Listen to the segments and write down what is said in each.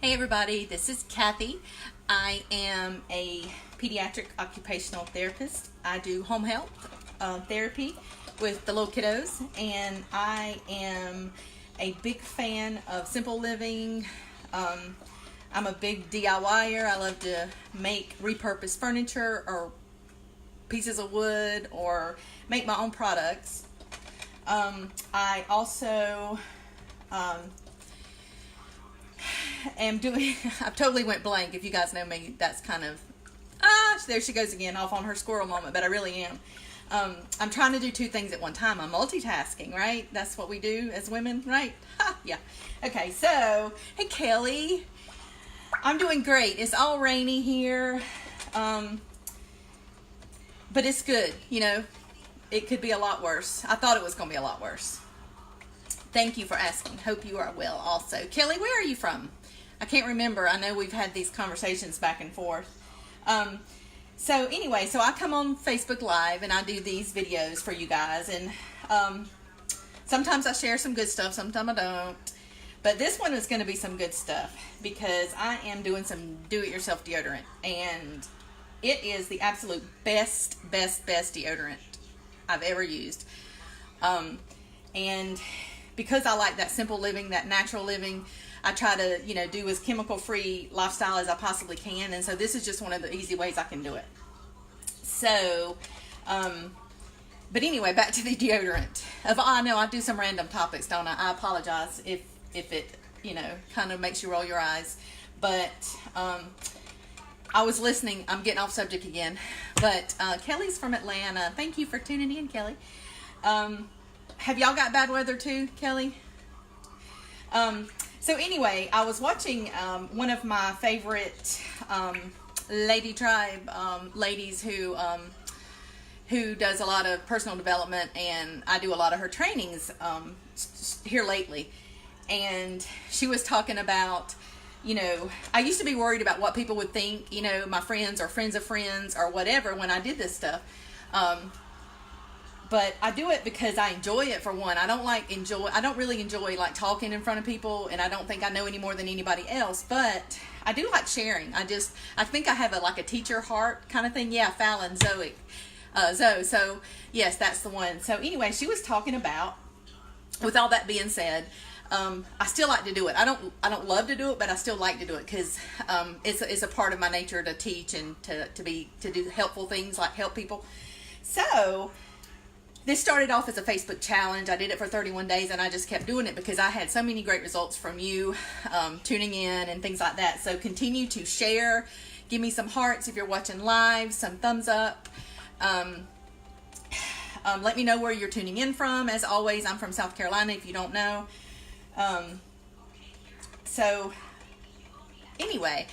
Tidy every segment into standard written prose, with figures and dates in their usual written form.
Hey everybody, this is Kathy. I am a pediatric occupational therapist. I do home health therapy with the little kiddos, and I am a big fan of simple living. I'm a big DIYer. I love to make repurposed furniture or pieces of wood or make my own products. I also am doing, I totally went blank. If you guys know me, that's kind of, there she goes again, off on her squirrel moment, but I really am. I'm trying to do two things at one time. I'm multitasking, right? That's what we do as women, right? Yeah. Okay, so, hey Kelly. I'm doing great. It's all rainy here, but it's good, you know. It could be a lot worse. I thought it was going to be a lot worse. Thank you for asking. Hope you are well also. Kelly, where are you from? I can't remember. I know we've had these conversations back and forth. So anyway, so I come on Facebook Live and I do these videos for you guys. And sometimes I share some good stuff, sometimes I don't. But this one is going to be some good stuff because I am doing some do-it-yourself deodorant. And it is the absolute best deodorant I've ever used. And because I like that simple living, that natural living, I try to, you know, do as chemical-free lifestyle as I possibly can. And so this is just one of the easy ways I can do it. So, but anyway, back to the deodorant. I know I do some random topics, don't I? I apologize if it, you know, kind of makes you roll your eyes. But I was listening. I'm getting off subject again. But Kelly's from Atlanta. Thank you for tuning in, Kelly. Have y'all got bad weather too, Kelly? So anyway, I was watching one of my favorite Lady Tribe ladies who does a lot of personal development, and I do a lot of her trainings here lately. And she was talking about, you know, I used to be worried about what people would think, you know, my friends or friends of friends or whatever when I did this stuff. But I do it because I enjoy it, for one. I don't really enjoy like talking in front of people, and I don't think I know any more than anybody else, but I do like sharing. I think I have a teacher heart kind of thing. Yeah, Fallon, Zoe. So yes, that's the one. So anyway, she was talking about, with all that being said, I still like to do it. I don't love to do it, but I still like to do it because it's a part of my nature to teach and to do helpful things, like help people. So this started off as a Facebook challenge. I did it for 31 days, and I just kept doing it because I had so many great results from you tuning in and things like that. So continue to share. Give me some hearts if you're watching live, some thumbs up. Let me know where you're tuning in from. As always, I'm from South Carolina if you don't know. So anyway,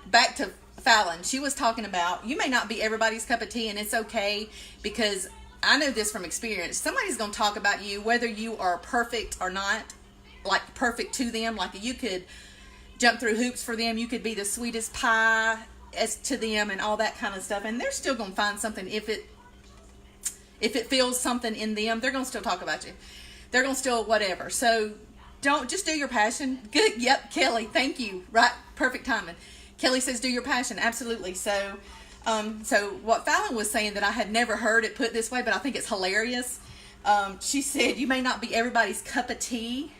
back to Fallon. She was talking about, you may not be everybody's cup of tea, and it's okay, because I know this from experience. Somebody's going to talk about you, whether you are perfect or not, like perfect to them. Like you could jump through hoops for them. You could be the sweetest pie as to them and all that kind of stuff. And they're still going to find something. If it feels something in them, they're going to still talk about you. They're going to still whatever. So don't just do your passion. Good. Yep. Kelly. Thank you. Right. Perfect timing. Kelly says, do your passion. Absolutely. So what Fallon was saying that I had never heard it put this way, but I think it's hilarious. She said, you may not be everybody's cup of tea,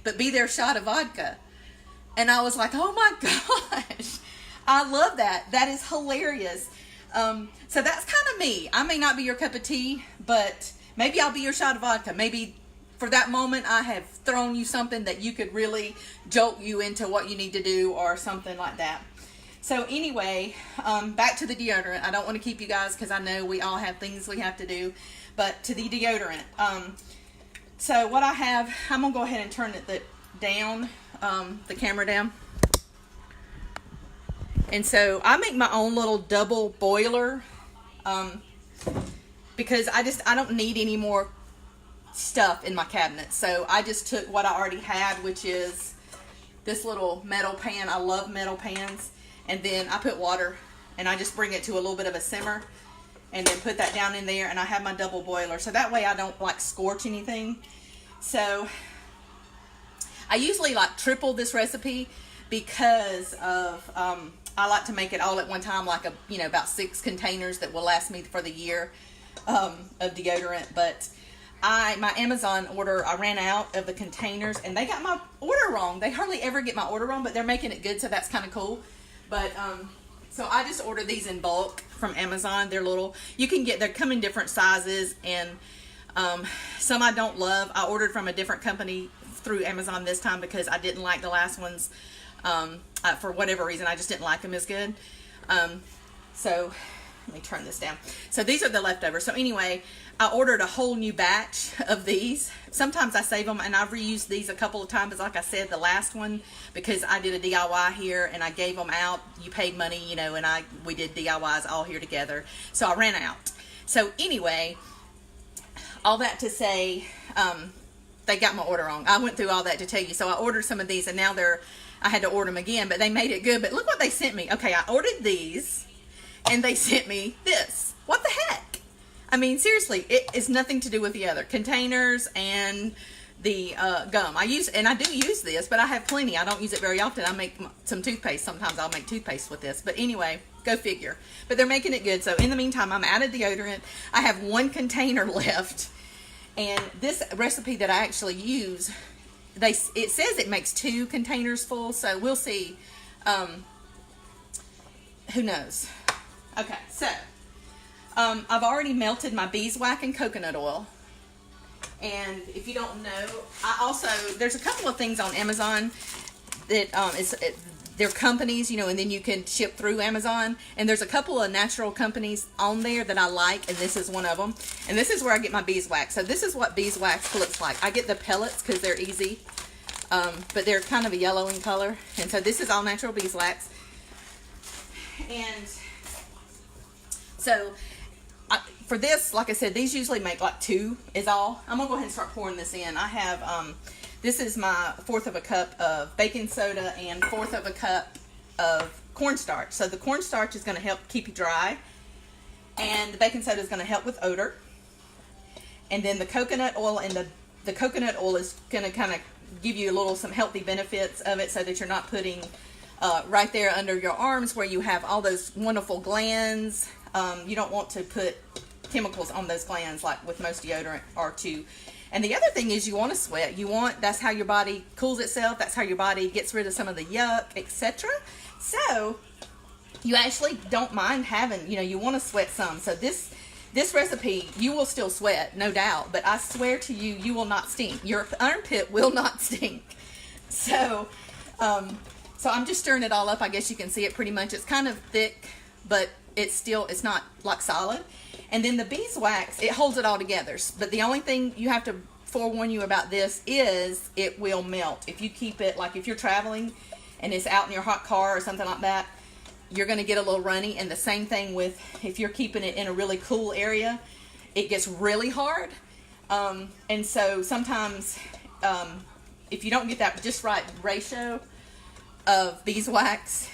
but be their shot of vodka. And I was like, oh my gosh, I love that. That is hilarious. So that's kind of me. I may not be your cup of tea, but maybe I'll be your shot of vodka. Maybe for that moment I have thrown you something that you could really jolt you into what you need to do or something like that. So anyway, back to the deodorant. I don't want to keep you guys because I know we all have things we have to do. But to the deodorant. So what I have, I'm going to go ahead and turn it down, the camera down. And so I make my own little double boiler because I don't need any more stuff in my cabinet. So I just took what I already had, which is this little metal pan. I love metal pans. And then I put water, and I just bring it to a little bit of a simmer, and then put that down in there, and I have my double boiler. So that way I don't like scorch anything. So I usually like triple this recipe, because of I like to make it all at one time, like about 6 containers that will last me for the year of deodorant. But my Amazon order, I ran out of the containers, and they got my order wrong. They hardly ever get my order wrong, but they're making it good, so that's kind of cool. But so I just ordered these in bulk from Amazon. They're little. They come in different sizes, and some I don't love. I ordered from a different company through Amazon this time because I didn't like the last ones. For whatever reason, I just didn't like them as good. So let me turn this down. So these are the leftovers. So anyway, I ordered a whole new batch of these. Sometimes I save them, and I've reused these a couple of times. Like I said, the last one, because I did a DIY here and I gave them out. You paid money, and we did DIYs all here together. So I ran out. So anyway, all that to say, they got my order wrong. I went through all that to tell you. So I ordered some of these, and now I had to order them again, but they made it good. But look what they sent me. Okay, I ordered these, and they sent me this. What the heck? I mean, seriously, it is nothing to do with the other containers and the gum. I do use this, but I have plenty. I don't use it very often. I make some toothpaste. Sometimes I'll make toothpaste with this. But anyway, go figure. But they're making it good. So in the meantime, I'm out of deodorant. I have 1 container left. And this recipe that I actually use, it says it makes 2 containers full. So we'll see. Who knows? Okay, so I've already melted my beeswax and coconut oil. And if you don't know, there's a couple of things on Amazon that they're companies, and then you can ship through Amazon. And there's a couple of natural companies on there that I like, and this is one of them. And this is where I get my beeswax. So this is what beeswax looks like. I get the pellets because they're easy, but they're kind of a yellow in color. And so this is all natural beeswax. And so for this, like I said, these usually make like 2 is all. I'm gonna go ahead and start pouring this in. I have this is my 1/4 of a cup of baking soda and 1/4 of a cup of cornstarch. So the cornstarch is going to help keep you dry, and the baking soda is going to help with odor. And then the coconut oil, and the coconut oil is going to kind of give you some healthy benefits of it, so that you're not putting right there under your arms where you have all those wonderful glands. You don't want to put chemicals on those glands like with most deodorant are too. And the other thing is you want to sweat. That's how your body cools itself. That's how your body gets rid of some of the yuck, etc. So you actually don't mind having, you want to sweat some. So this recipe, you will still sweat, no doubt. But I swear to you, you will not stink. Your armpit will not stink. So I'm just stirring it all up. I guess you can see it pretty much. It's kind of thick, but it's not like solid. And then the beeswax, it holds it all together. But the only thing you have to forewarn you about this is it will melt. If you keep it, like if you're traveling and it's out in your hot car or something like that, you're going to get a little runny. And the same thing with if you're keeping it in a really cool area, it gets really hard. And so sometimes if you don't get that just right ratio of beeswax,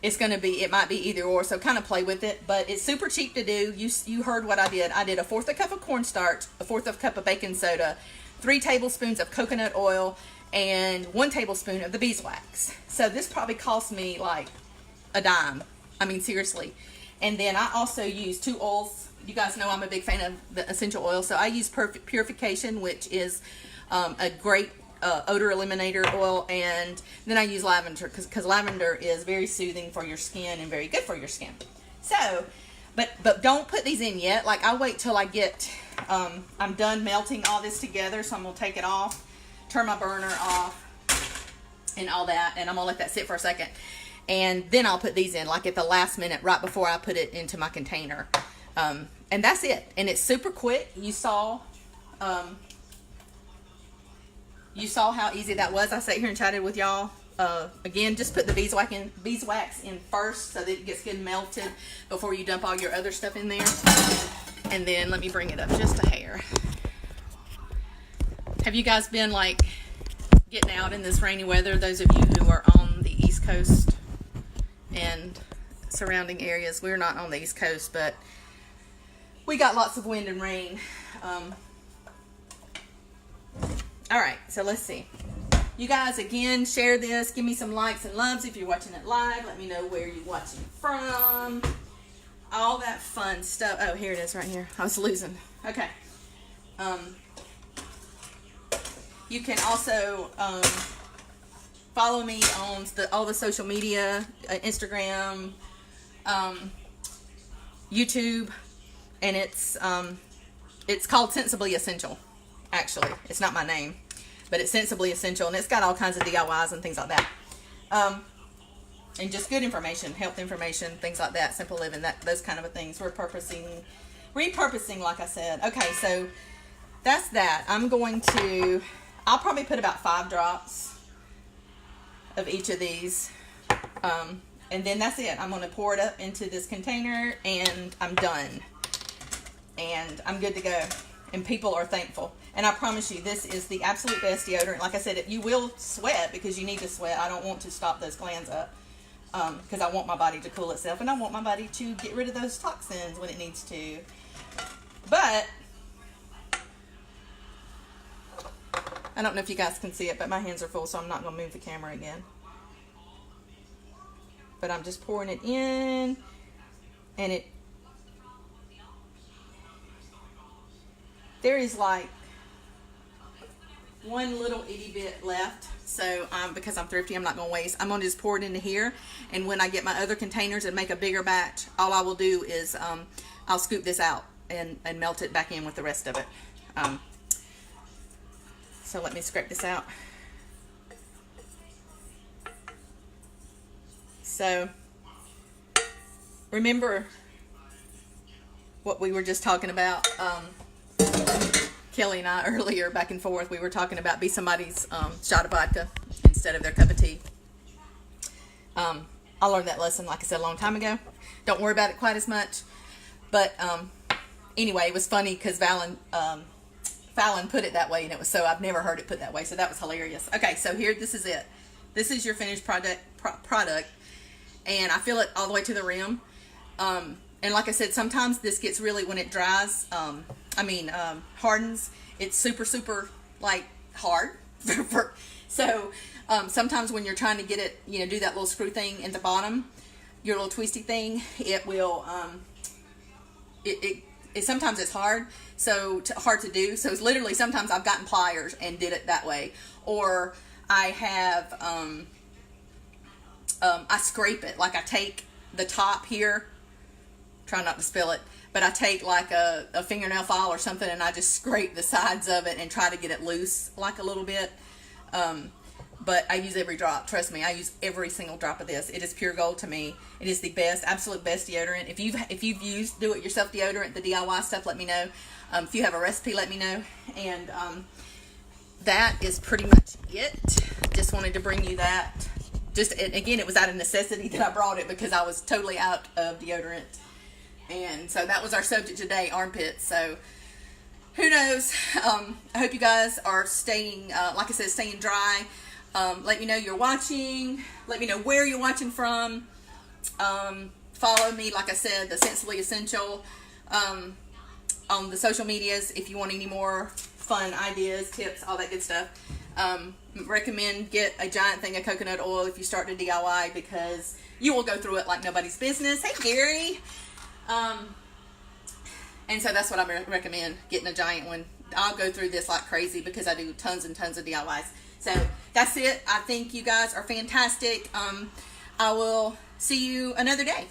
it might be either or, so kind of play with it. But it's super cheap to do. You heard what I did. I did a 1/4 cup of cornstarch, a 1/4 cup of baking soda, 3 tablespoons of coconut oil, and 1 tablespoon of the beeswax. So this probably cost me like a dime. I mean, seriously. And then I also use 2 oils. You guys know I'm a big fan of the essential oil. So I use Purification, which is a great odor eliminator oil, and then I use lavender because lavender is very soothing for your skin and very good for your skin. So, but don't put these in yet. Like I wait till I get, I'm done melting all this together. So I'm gonna take it off, turn my burner off, and all that, and I'm gonna let that sit for a second, and then I'll put these in like at the last minute, right before I put it into my container, and that's it. And it's super quick. You saw how easy that was. I sat here and chatted with y'all. Again, just put the beeswax in first so that it gets good melted before you dump all your other stuff in there. And then let me bring it up just a hair. Have you guys been like getting out in this rainy weather? Those of you who are on the East Coast and surrounding areas. We're not on the East Coast, but we got lots of wind and rain. All right, so let's see. you guys, again, share this. Give me some likes and loves if you're watching it live. Let me know where you're watching from. All that fun stuff. Oh, here it is right here. I was losing. Okay. You can also follow me on all the social media, Instagram, YouTube, and it's called Sensibly Essential. Actually, it's not my name, but it's Sensibly Essential, and it's got all kinds of DIYs and things like that. And just good information, health information, things like that, simple living, those kind of things. Repurposing, like I said. Okay, so that's that. I'll probably put about 5 drops of each of these. And then that's it. I'm going to pour it up into this container, and I'm done. And I'm good to go. And people are thankful. And I promise you, this is the absolute best deodorant. Like I said, you will sweat because you need to sweat. I don't want to stop those glands up because I want my body to cool itself. And I want my body to get rid of those toxins when it needs to. But I don't know if you guys can see it, but my hands are full, so I'm not going to move the camera again. But I'm just pouring it in, and there is like one little itty bit left. So because I'm thrifty, I'm not going to waste. I'm going to just pour it into here, and when I get my other containers and make a bigger batch, all I will do is I'll scoop this out and melt it back in with the rest of it. So let me scrape this out. So remember what we were just talking about, Kelly and I earlier, back and forth. We were talking about be somebody's shot of vodka instead of their cup of tea. I learned that lesson, like I said, a long time ago. Don't worry about it quite as much. But anyway, it was funny because Fallon put it that way, and I've never heard it put that way, so that was hilarious. Okay, so here, this is it. This is your finished product, and I fill it all the way to the rim. And like I said, sometimes this gets really, when it dries, hardens, it's super like hard. So sometimes when you're trying to get it, do that little screw thing in the bottom, your little twisty thing, it will sometimes it's hard, hard to do. So it's literally, sometimes I've gotten pliers and did it that way, or I have I scrape it, like I take the top here, try not to spill it, but I take like a fingernail file or something, and I just scrape the sides of it and try to get it loose like a little bit. But I use every drop. Trust me, I use every single drop of this. It is pure gold to me. It is the best, absolute best deodorant. If you've used do-it-yourself deodorant, the DIY stuff, let me know. If you have a recipe, let me know. And that is pretty much it. Just wanted to bring you that. Again, it was out of necessity that I brought it because I was totally out of deodorant. And so that was our subject today, armpits. So who knows? I hope you guys are staying, like I said, staying dry. Let me know you're watching. Let me know where you're watching from. Follow me, like I said, the Sensibly Essential on the social medias if you want any more fun ideas, tips, all that good stuff. Recommend get a giant thing of coconut oil if you start to DIY, because you will go through it like nobody's business. Hey, Gary. And so that's what I recommend, getting a giant one. I'll go through this like crazy because I do tons and tons of DIYs. So that's it. I think you guys are fantastic. I will see you another day.